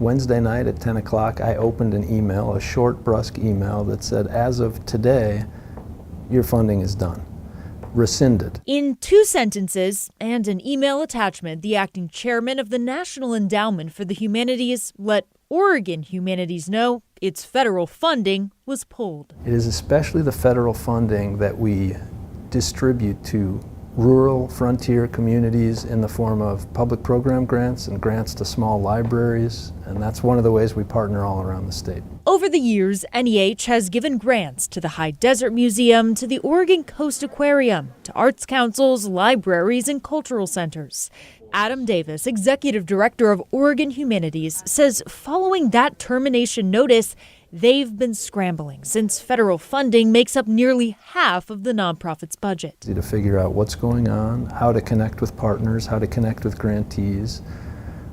Wednesday night at 10 o'clock, I opened an email, a short, brusque email that said, as of today, your funding is done. Rescinded. In 2 sentences and an email attachment, the acting chairman of the National Endowment for the Humanities let Oregon Humanities know its federal funding was pulled. It is especially the federal funding that we distribute to rural frontier communities in the form of public program grants and grants to small libraries, and that's one of the ways we partner all around the state. Over the years, NEH has given grants to the High Desert Museum, to the Oregon Coast Aquarium, to arts councils, libraries, and cultural centers. Adam Davis, executive director of Oregon Humanities, says following that termination notice, they've been scrambling since federal funding makes up nearly half of the nonprofit's budget. To figure out what's going on, how to connect with partners, how to connect with grantees,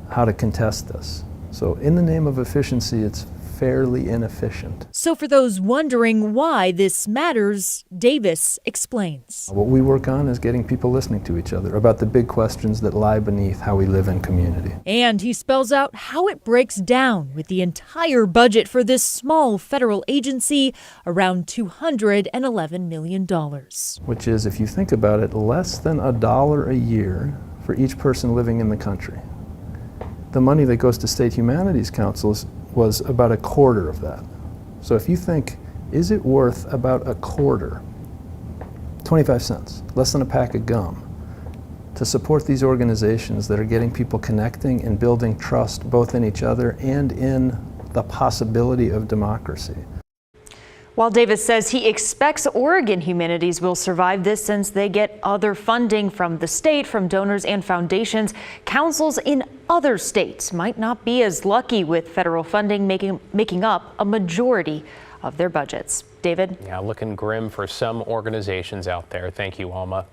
how to contest this. So in the name of efficiency, it's fairly inefficient. So for those wondering why this matters, Davis explains. What we work on is getting people listening to each other about the big questions that lie beneath how we live in community. And he spells out how it breaks down with the entire budget for this small federal agency, around $211 million. Which is, if you think about it, less than $1 a year for each person living in the country. The money that goes to state humanities councils was about a quarter of that. So if you think, is it worth about a quarter, 25 cents, less than a pack of gum, to support these organizations that are getting people connecting and building trust both in each other and in the possibility of democracy? While Davis says he expects Oregon Humanities will survive this since they get other funding from the state, from donors and foundations, councils in other states might not be as lucky with federal funding making up a majority of their budgets. David? Yeah, looking grim for some organizations out there. Thank you, Alma.